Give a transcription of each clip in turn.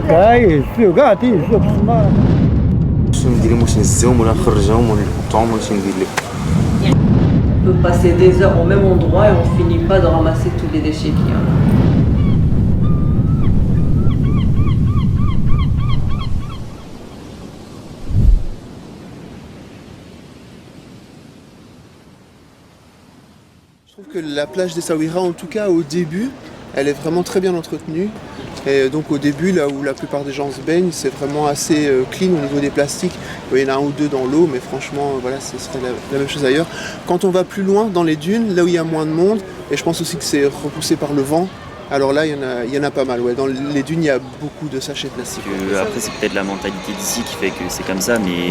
يهزوه كاع تيهزوه بالسمارة. شنو ندير واش نهزهم ولا نخرجهم ولا نحطهم ولا شنو ندير لهم؟ On peut passer des heures au même endroit et on finit pas de ramasser tous les déchets qu'il y a. Je trouve que la plage des Saouira, en tout cas au début, elle est vraiment très bien entretenue. Et donc au début, là où la plupart des gens se baignent, c'est vraiment assez clean au niveau des plastiques. Il y en a un ou deux dans l'eau, mais franchement, voilà, ce serait la même chose ailleurs. Quand on va plus loin dans les dunes, là où il y a moins de monde, et je pense aussi que c'est repoussé par le vent, alors là, il y en a pas mal. Ouais. Dans les dunes, il y a beaucoup de sachets plastiques. Après, c'est peut-être la mentalité d'ici qui fait que c'est comme ça, mais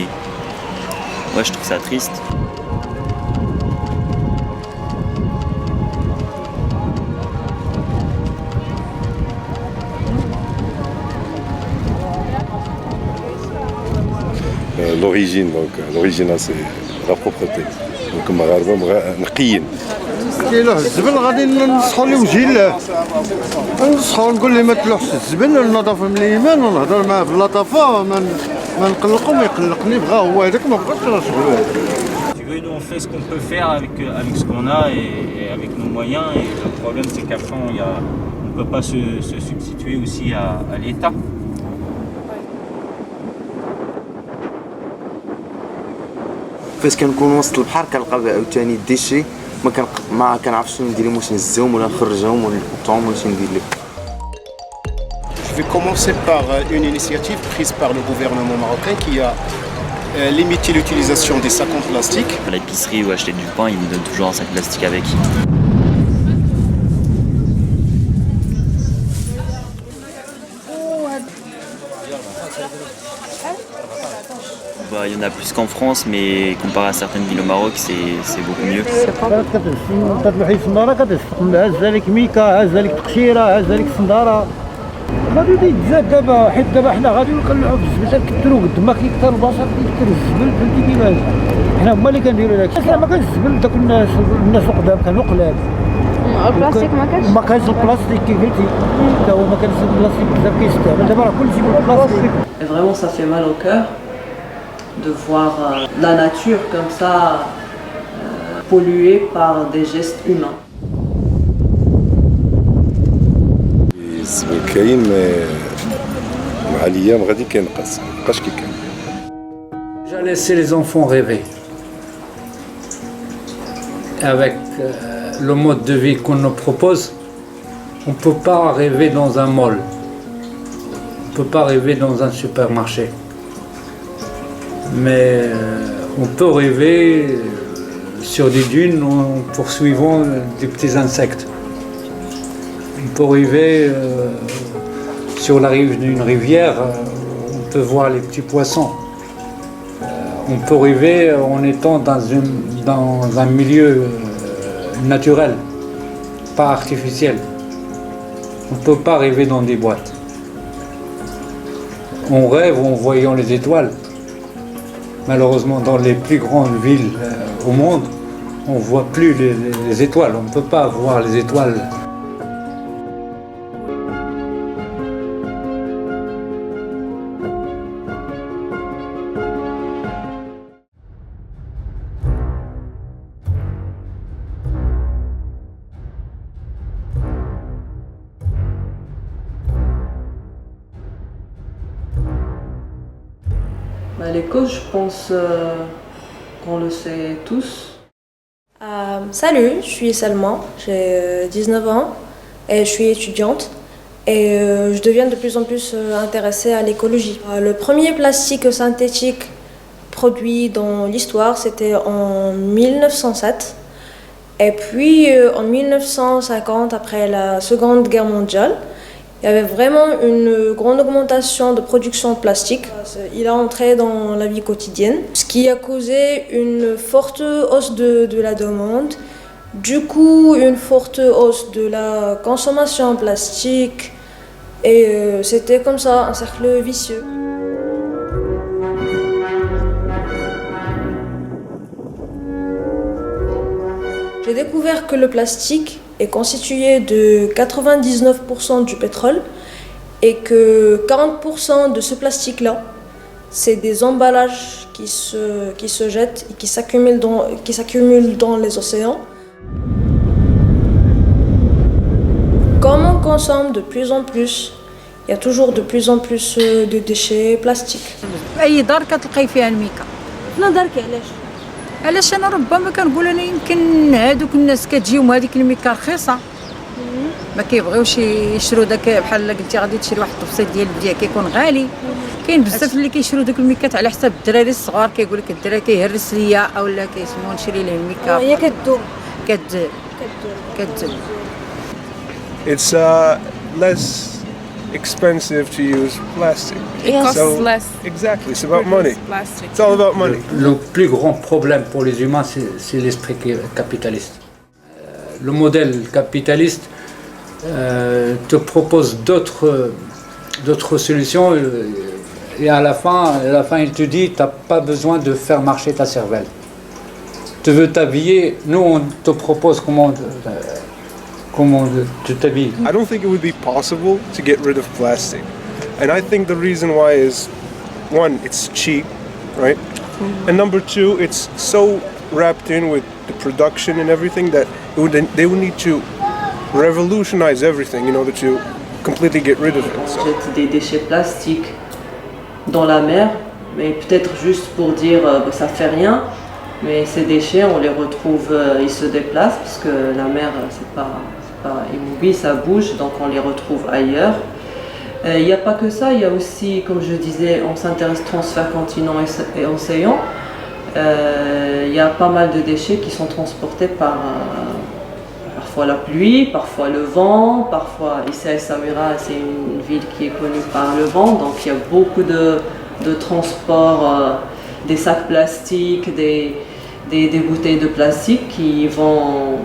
moi, je trouve ça triste. l'origine c'est la propreté. Donc المغاربة نقيين. كي له الزبل غادي ننصحو ليه وجهي الله. ننصحو نقول ليه ما تلوحش الزبل النظافة من الإيمان ونهضر معاه بلطافة ما نقلقو ما يقلقني بغا هو هذاك ما بغاش نشغلو. Nous on fait ce qu'on peut faire avec ce qu'on a et avec nos moyens et le problème c'est qu'après on ne peut pas se substituer aussi à l'État. فاش كنكون وسط البحر كنلقى عاوتاني الديشي ما كنعرفش شنو ندير لهم واش نهزهم ولا نخرجهم ولا نحطهم ولا شنو ندير لهم. Je vais commencer par une initiative prise par le gouvernement marocain qui a limité l'utilisation des sacs en plastique. À l'épicerie ou acheter du pain, ils nous donnent toujours un sac plastique avec. Il y en a plus qu'en France, mais comparé à certaines villes au Maroc, c'est beaucoup mieux. كتلوحي الصندارة كتستقبل هازة لك ميكا هازة لك تقشيرة هازة لك الصندارة غادي يتزاد دابا حيت دابا حنا غادي نقلعو في الزبل كنكثرو قد ما كيكثر البشر كيكثر الزبل فهمتي كيفاش حنا هما اللي كنديرو داكشي زعما كان الزبل داك الناس القدام كانوا قلال البلاستيك ما كانش البلاستيك كيف قلتي حتى هو ما كانش البلاستيك بزاف كيستعمل دابا راه كلشي بالبلاستيك. Et vraiment ça fait mal au cœur de voir la nature comme ça polluée par des gestes humains. الزبل كاين مع الايام غادي كينقص مابقاش كي كان. J'ai laissé les enfants rêver. Avec le mode de vie qu'on nous propose, on ne peut pas rêver dans un mall. On ne peut pas rêver dans un supermarché. Mais on peut rêver sur des dunes en poursuivant des petits insectes. On peut rêver sur la rive d'une rivière, on peut voir les petits poissons. On peut rêver en étant dans un milieu naturel, pas artificiel. On ne peut pas rêver dans des boîtes. On rêve en voyant les étoiles. Malheureusement, dans les plus grandes villes au monde, on ne voit plus les étoiles. On ne peut pas voir les étoiles. Les causes, je pense qu'on le sait tous. Salut, je suis Salma, j'ai 19 ans et je suis étudiante et je deviens de plus en plus intéressée à l'écologie. Le premier plastique synthétique produit dans l'histoire, c'était en 1907 et puis en 1950, après la Seconde Guerre mondiale, il y avait vraiment une grande augmentation de production de plastique. Il a entré dans la vie quotidienne, ce qui a causé une forte hausse de la demande. Du coup, une forte hausse de la consommation plastique. Et c'était comme ça, un cercle vicieux. J'ai découvert que le plastique est constitué de 99% du pétrole et que 40% de ce plastique-là, c'est des emballages qui se jettent et qui s'accumulent dans les océans. Comme on consomme de plus en plus, il y a toujours de plus en plus de déchets plastiques. اي دار كتلقاي فيها الميكا. شنو دارك علاش انا ربما كنقول انا يمكن هذوك الناس كتجيهم هذيك الميكا رخيصه ما كيبغيوش يشرو داك بحال قلتي غادي تشري واحد الطفسيط ديال البديه كيكون غالي. كاين بزاف اللي كيشرو دوك الميكات على حساب الدراري الصغار كيقول لك الدراري كيهرس ليا اولا كيسمو نشري ليه الميكا. هي كتدوم كتدوم. It's less expensive to use plastic. It costs less. Exactly, it's about money. Plastic. It's all about money. Le plus grand problème pour les humains, c'est l'esprit capitaliste. Le modèle capitaliste te propose d'autres solutions et à la fin, il te dit tu n'as pas besoin de faire marcher ta cervelle. Tu veux t'habiller, nous on te propose comment tu t'habilles. I don't think it would be possible to get rid of plastic. And I think the reason why is, one, it's cheap, right? And number two, it's so wrapped in with the production and everything that they would need to revolutionize everything in order to completely get rid of it. On jette des déchets plastiques dans la mer, mais peut-être juste pour dire ça fait rien, mais ces déchets on les retrouve, ils se déplacent parce que la mer c'est pas immobile, ça bouge, donc on les retrouve ailleurs. Il n'y a pas que ça, il y a aussi, comme je disais, on s'intéresse transfert continent et océan. Il y a pas mal de déchets qui sont transportés par parfois la pluie, parfois le vent, parfois ici à Essaouira, c'est une ville qui est connue par le vent, donc il y a beaucoup de transport, des sacs plastiques, des bouteilles de plastique qui vont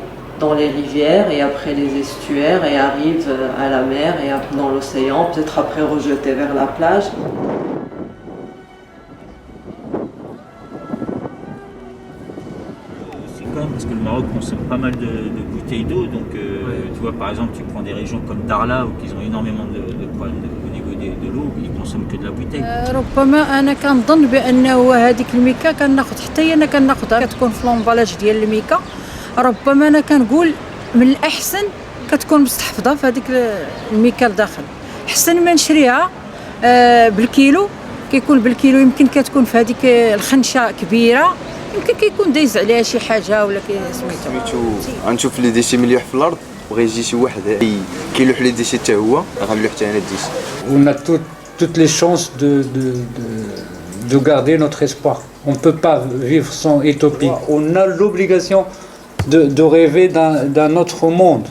dans les rivières et après les estuaires et arrivent à la mer et dans l'océan, peut-être après rejetés vers la plage. Parce que le Maroc consomme pas mal de bouteilles d'eau, donc tu vois par exemple tu prends des régions comme Darla où ils ont énormément de problèmes au niveau de l'eau, ils consomment que de la bouteille. ربما انا كنظن بانه هذيك الميكا كناخذ حتى انا كناخذها كتكون في لومبالاج ديال الميكا. ربما انا كنقول من الاحسن كتكون مستحفظه في هذيك الميكا لداخل احسن ما نشريها بالكيلو. كيكون بالكيلو يمكن كتكون في هذيك الخنشه كبيره يمكن كيكون دايز عليها شي حاجه ولا سميتو غنشوف لي ديشي مليح في الارض وغيجي شي واحد كيلوح لي ديشي حتى هو غنلوح حتى انا الديشي. On a toutes les chances de garder notre espoir. On ne peut pas vivre sans utopie. On a l'obligation de rêver d'un autre monde.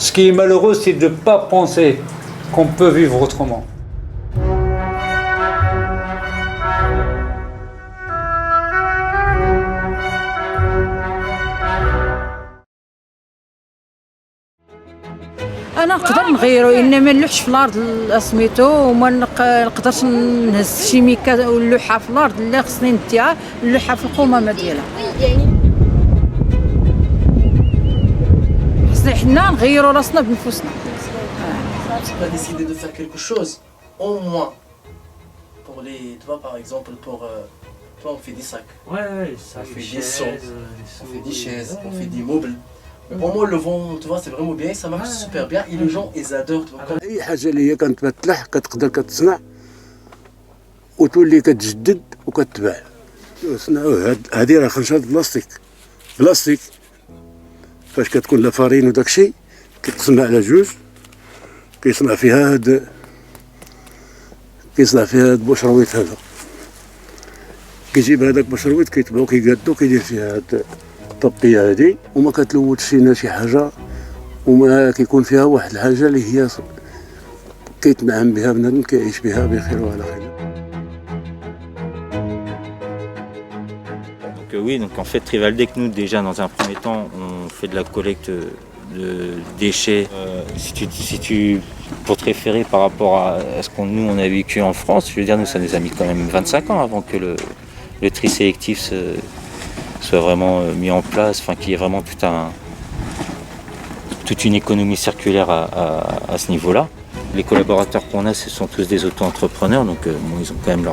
Ce qui est malheureux, c'est de ne pas penser qu'on peut vivre autrement. انا نقدر نغيرو انما ما نلوحش في الارض سميتو وما نقدرش نهز شي ميكا ونلوحها في الارض. لا خصني نديها نلوحها في القمامه ديالها. خصنا حنا نغيروا راسنا بنفسنا. On a décidé de faire quelque chose, au moins pour les, tu vois par exemple pour toi on fait des sacs, ça on fait des seaux, on fait des chaises, on fait des meubles. Pour moi le vent, tu vois, c'est vraiment bien, ça marche super bien et les gens ils adorent. اي حاجه اللي هي كانت بتلح كتقدر كتصنع وتولي كتجدد وكتباع. صنعوا هذه راه خرجات بلاستيك فاش كتكون لا فارين وداك الشيء كيتصنع على جوج كيصنع فيها هاد البشرويط هذا كيجيب هذاك البشرويط كيتباعو كيقادو كيدير فيها هاد الطبيه هادي وما كتلوثش فينا شي حاجه وما كيكون فيها واحد الحاجه اللي هي كيتنعم بها بنادم كيعيش بها بخير وعلى خير. Oui, donc en fait Trivaldec, nous déjà dans un premier temps on fait de la collecte de déchets. Pour te référer par rapport à ce qu'on nous on a vécu en France, je veux dire nous ça nous a mis quand même 25 ans avant que le tri sélectif soit vraiment mis en place, enfin qu'il y ait vraiment toute une économie circulaire à ce niveau-là. Les collaborateurs qu'on a, ce sont tous des auto-entrepreneurs, donc bon, ils ont quand même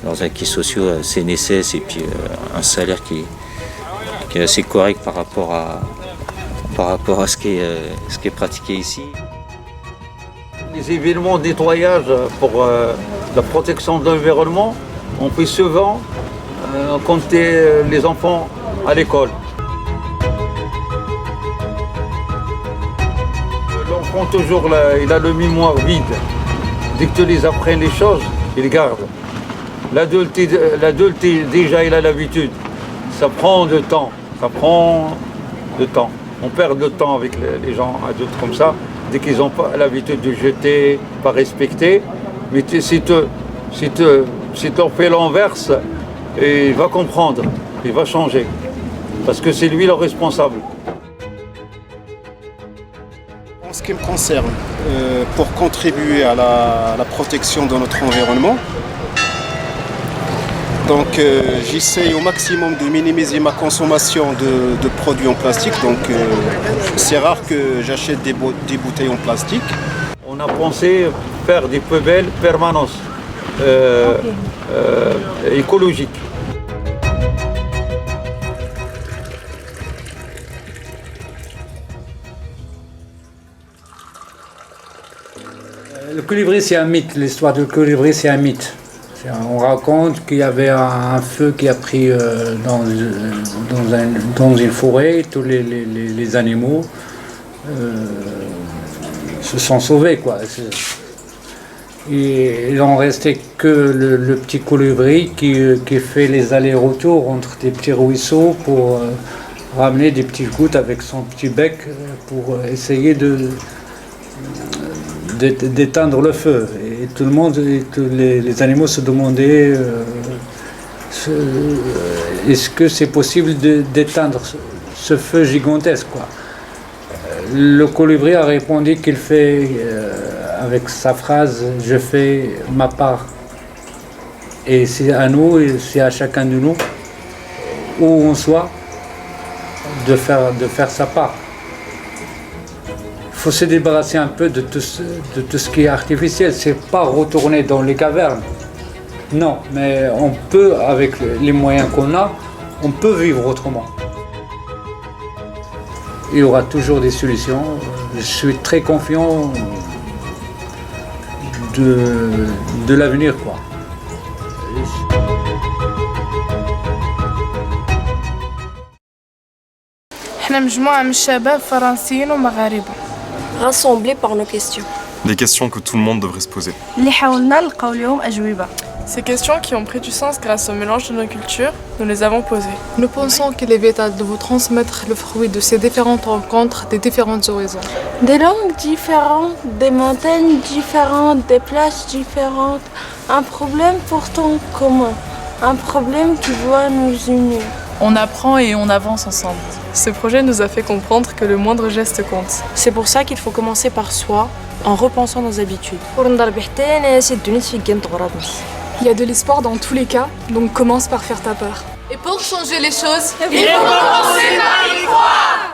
leurs acquis sociaux, CNSS et puis un salaire qui est assez correct par rapport à ce qui est pratiqué ici. Les événements de nettoyage pour la protection de l'environnement, on fait souvent compter les enfants à l'école. L'enfant toujours il a le mémoire vide. Dès que tu les apprennes les choses, il garde. L'adulte déjà il a l'habitude. Ça prend du temps. On perd de temps avec les gens adultes comme ça, dès qu'ils n'ont pas l'habitude de jeter, pas respecter. Mais si tu en fais l'inverse, il va comprendre, il va changer. Parce que c'est lui le responsable. En ce qui me concerne, pour contribuer à la protection de notre environnement, donc j'essaye au maximum de minimiser ma consommation de produits en plastique. Donc c'est rare que j'achète des bouteilles en plastique. On a pensé faire des poubelles permanentes, écologiques. Le colibri, c'est un mythe. L'histoire du colibri, c'est un mythe. On raconte qu'il y avait un feu qui a pris dans une forêt. Tous les animaux se sont sauvés, quoi. Et il n'en restait que le petit colibri qui fait les allers-retours entre des petits ruisseaux pour ramener des petites gouttes avec son petit bec pour essayer d'éteindre le feu. Et tout le monde, tous les animaux se demandaient est-ce que c'est possible d'éteindre ce feu gigantesque, quoi. Le colibri a répondu qu'il fait avec sa phrase « je fais ma part ». Et c'est à nous, et c'est à chacun de nous, où on soit, de faire sa part. Il faut se débarrasser un peu de tout ce qui est artificiel. C'est pas retourner dans les cavernes. Non, mais on peut, avec les moyens qu'on a, on peut vivre autrement. Il y aura toujours des solutions. Je suis très confiant de l'avenir, quoi. احنا مجموعة من الشباب فرنسيين ومغاربة. Rassemblés par nos questions. Des questions que tout le monde devrait se poser. اللي حاولنا نلقاو لهم أجوبة. Ces questions qui ont pris du sens grâce au mélange de nos cultures, nous les avons posées. Nous pensons qu'il est vital de vous transmettre le fruit de ces différentes rencontres des différentes horizons. Des langues différentes, des montagnes différentes, des places différentes. Un problème pourtant commun. Un problème qui doit nous unir. On apprend et on avance ensemble. Ce projet nous a fait comprendre que le moindre geste compte. C'est pour ça qu'il faut commencer par soi, en repensant nos habitudes. Il y a de l'espoir dans tous les cas, donc commence par faire ta part. Et pour changer les choses, il faut commencer par y croire.